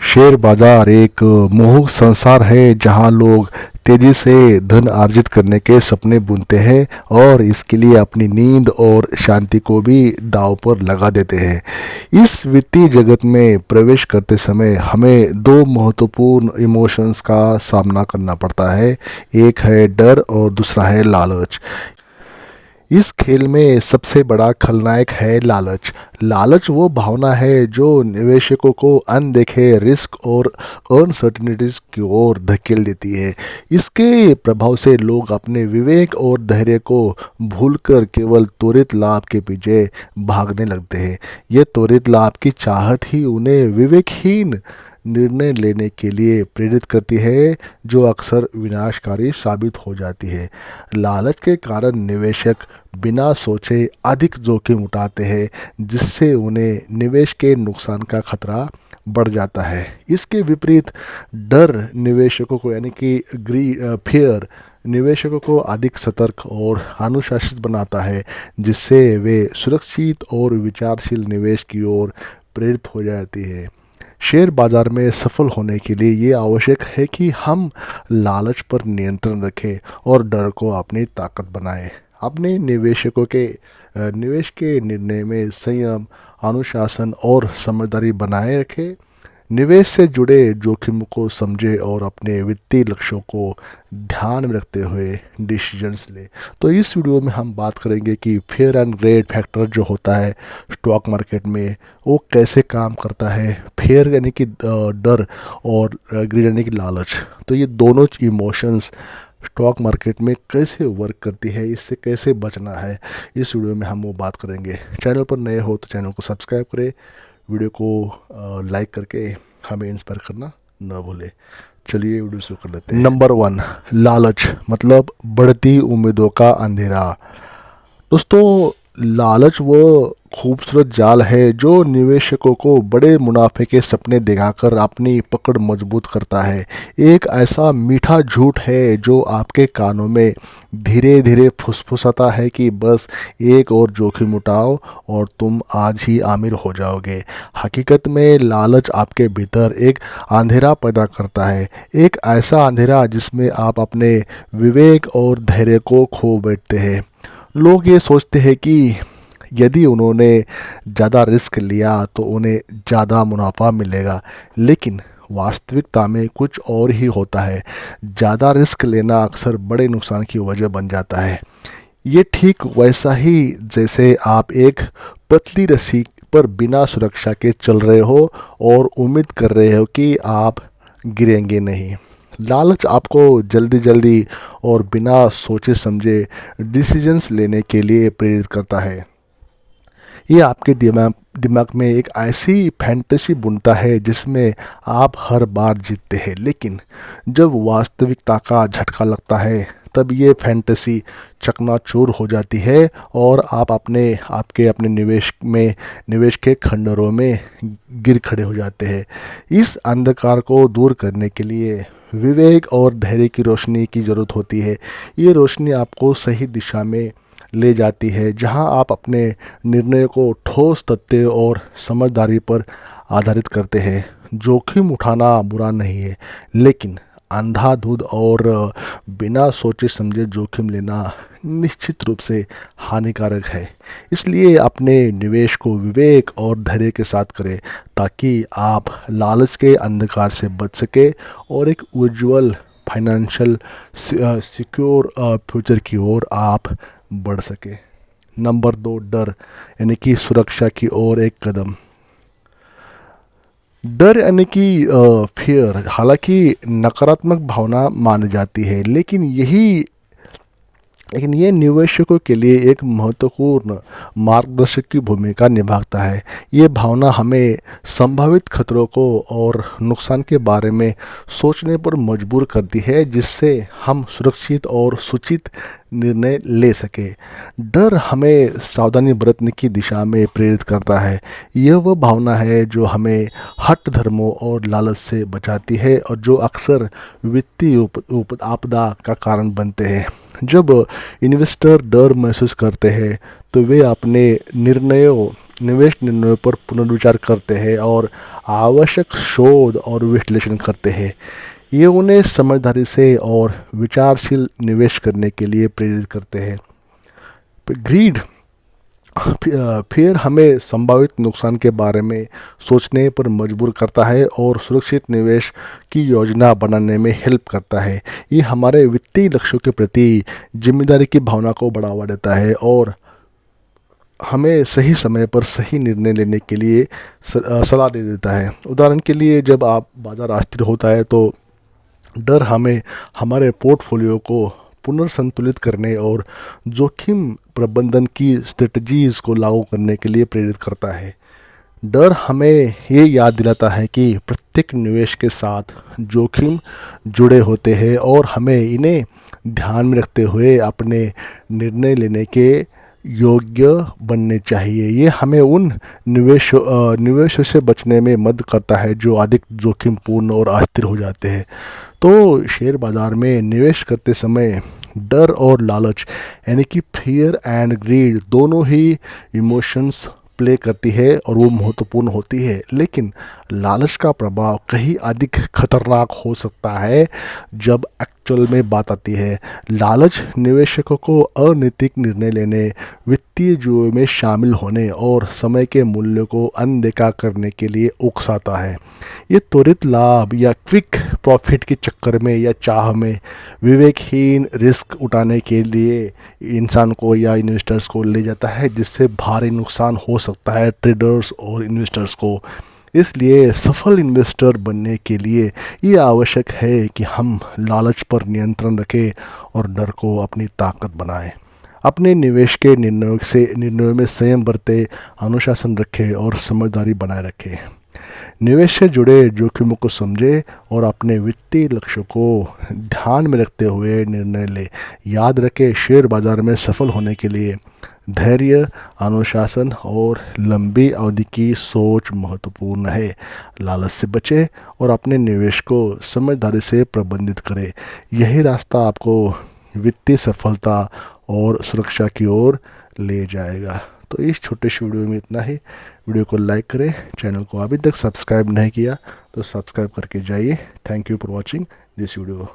Share बाजार एक मोहक संसार है जहां लोग तेजी से धन अर्जित करने के सपने बुनते हैं और इसके लिए अपनी नींद और शांति को भी दांव पर लगा देते हैं। इस वित्तीय जगत में प्रवेश करते समय हमें दो महत्वपूर्ण इमोशंस का सामना करना पड़ता है। एक है डर और दूसरा है लालच। इस खेल में सबसे बड़ा खलनायक है लालच। लालच वो भावना है जो निवेशकों को अनदेखे रिस्क और अनसर्टिनिटीज की ओर धकेल देती है। इसके प्रभाव से लोग अपने विवेक और धैर्य को भूलकर केवल त्वरित लाभ के पीछे भागने लगते हैं। ये त्वरित लाभ की चाहत ही उन्हें विवेकहीन निर्णय लेने के लिए प्रेरित करती है, जो अक्सर विनाशकारी साबित हो जाती है। लालच के कारण निवेशक बिना सोचे अधिक जोखिम उठाते हैं, जिससे उन्हें निवेश के नुकसान का खतरा बढ़ जाता है। इसके विपरीत डर निवेशकों को फियर निवेशकों को अधिक सतर्क और अनुशासित बनाता है, जिससे वे सुरक्षित और विचारशील निवेश की ओर प्रेरित हो जाती है। शेयर बाजार में सफल होने के लिए ये आवश्यक है कि हम लालच पर नियंत्रण रखें और डर को अपनी ताकत बनाएं। अपने निवेश के निर्णय में संयम, अनुशासन और समझदारी बनाए रखें। निवेश से जुड़े जोखिम को समझें और अपने वित्तीय लक्ष्यों को ध्यान में रखते हुए डिसीजंस लें। तो इस वीडियो में हम बात करेंगे कि फेयर एंड ग्रेड फैक्टर जो होता है स्टॉक मार्केट में वो कैसे काम करता है। फेयर यानी कि डर और ग्रेड यानी कि लालच, तो ये दोनों इमोशंस स्टॉक मार्केट में कैसे वर्क करती है, इससे कैसे बचना है, इस वीडियो में हम वो बात करेंगे। चैनल पर नए हो तो चैनल को सब्सक्राइब करें, वीडियो को लाइक करके हमें इंस्पायर करना न भूलें। चलिए वीडियो शुरू कर लेते हैं। नंबर 1, लालच मतलब बढ़ती उम्मीदों का अंधेरा। दोस्तों, लालच वो खूबसूरत जाल है जो निवेशकों को बड़े मुनाफे के सपने दिखाकर अपनी पकड़ मजबूत करता है। एक ऐसा मीठा झूठ है जो आपके कानों में धीरे धीरे फुसफुसाता है कि बस एक और जोखिम उठाओ और तुम आज ही आमिर हो जाओगे। हकीकत में लालच आपके भीतर एक अंधेरा पैदा करता है, एक ऐसा अंधेरा जिसमें आप अपने विवेक और धैर्य को खो बैठते हैं। लोग ये सोचते हैं कि यदि उन्होंने ज़्यादा रिस्क लिया तो उन्हें ज़्यादा मुनाफा मिलेगा, लेकिन वास्तविकता में कुछ और ही होता है। ज़्यादा रिस्क लेना अक्सर बड़े नुकसान की वजह बन जाता है। ये ठीक वैसा ही जैसे आप एक पतली रस्सी पर बिना सुरक्षा के चल रहे हो और उम्मीद कर रहे हो कि आप गिरेंगे नहीं। लालच आपको जल्दी और बिना सोचे समझे डिसीजंस लेने के लिए प्रेरित करता है। ये आपके दिमाग में एक ऐसी फैंटेसी बुनता है जिसमें आप हर बार जीतते हैं, लेकिन जब वास्तविकता का झटका लगता है तब ये फैंटेसी चकनाचूर हो जाती है और आप अपने निवेश के खंडरों में गिर खड़े हो जाते हैं। इस अंधकार को दूर करने के लिए विवेक और धैर्य की रोशनी की ज़रूरत होती है। ये रोशनी आपको सही दिशा में ले जाती है, जहां आप अपने निर्णय को ठोस तथ्य और समझदारी पर आधारित करते हैं। जोखिम उठाना बुरा नहीं है, लेकिन अंधाधुंध और बिना सोचे समझे जोखिम लेना निश्चित रूप से हानिकारक है। इसलिए अपने निवेश को विवेक और धैर्य के साथ करें ताकि आप लालच के अंधकार से बच सके और एक उज्जवल फाइनेंशियल सिक्योर फ्यूचर की ओर आप बढ़ सके। नंबर 2, डर यानी कि सुरक्षा की ओर एक कदम। डर यानी कि फियर हालांकि नकारात्मक भावना मानी जाती है, लेकिन ये निवेशकों के लिए एक महत्वपूर्ण मार्गदर्शक की भूमिका निभाता है। ये भावना हमें संभावित खतरों को और नुकसान के बारे में सोचने पर मजबूर करती है, जिससे हम सुरक्षित और सूचित निर्णय ले सके। डर हमें सावधानी बरतने की दिशा में प्रेरित करता है। यह वह भावना है जो हमें हठ धर्मों और लालच से बचाती है और जो अक्सर वित्तीय आपदा का कारण बनते हैं। जब इन्वेस्टर डर महसूस करते हैं तो वे अपने निर्णयों निवेश निर्णयों पर पुनर्विचार करते हैं और आवश्यक शोध और विश्लेषण करते हैं। ये उन्हें समझदारी से और विचारशील निवेश करने के लिए प्रेरित करते हैं। ग्रीड फिर हमें संभावित नुकसान के बारे में सोचने पर मजबूर करता है और सुरक्षित निवेश की योजना बनाने में हेल्प करता है। ये हमारे वित्तीय लक्ष्यों के प्रति जिम्मेदारी की भावना को बढ़ावा देता है और हमें सही समय पर सही निर्णय लेने के लिए सलाह दे देता है। उदाहरण के लिए, जब आप बाज़ार अस्थिर होता है तो डर हमें हमारे पोर्टफोलियो को पुनर्संतुलित करने और जोखिम प्रबंधन की स्ट्रेटजीज़ को लागू करने के लिए प्रेरित करता है। डर हमें ये याद दिलाता है कि प्रत्येक निवेश के साथ जोखिम जुड़े होते हैं और हमें इन्हें ध्यान में रखते हुए अपने निर्णय लेने के योग्य बनने चाहिए। ये हमें उन निवेशों से बचने में मदद करता है जो अधिक जोखिमपूर्ण और अस्थिर हो जाते हैं। तो शेयर बाज़ार में निवेश करते समय डर और लालच, यानी कि फियर एंड ग्रीड, दोनों ही इमोशंस प्ले करती है और वो महत्वपूर्ण होती है। लेकिन लालच का प्रभाव कहीं अधिक खतरनाक हो सकता है जब एक्चुअल में बात आती है। लालच निवेशकों को अनैतिक निर्णय लेने, वित्तीय जुए में शामिल होने और समय के मूल्य को अनदेखा करने के लिए उकसाता है। ये त्वरित लाभ या क्विक प्रॉफिट के चक्कर में या चाह में विवेकहीन रिस्क उठाने के लिए इंसान को या इन्वेस्टर्स को ले जाता है, जिससे भारी नुकसान हो सकता है ट्रेडर्स और इन्वेस्टर्स को। इसलिए सफल इन्वेस्टर बनने के लिए ये आवश्यक है कि हम लालच पर नियंत्रण रखें और डर को अपनी ताकत बनाएं। अपने निवेश के निर्णयों में संयम बरतें, अनुशासन रखें और समझदारी बनाए रखें। निवेश से जुड़े जोखिमों को समझें और अपने वित्तीय लक्ष्यों को ध्यान में रखते हुए निर्णय लें। याद रखें, शेयर बाज़ार में सफल होने के लिए धैर्य, अनुशासन और लंबी अवधि की सोच महत्वपूर्ण है। लालच से बचें और अपने निवेश को समझदारी से प्रबंधित करें। यही रास्ता आपको वित्तीय सफलता और सुरक्षा की ओर ले जाएगा। तो इस छोटे से वीडियो में इतना ही। वीडियो को लाइक करें, चैनल को अभी तक सब्सक्राइब नहीं किया तो सब्सक्राइब करके जाइए। Thank you for watching this video.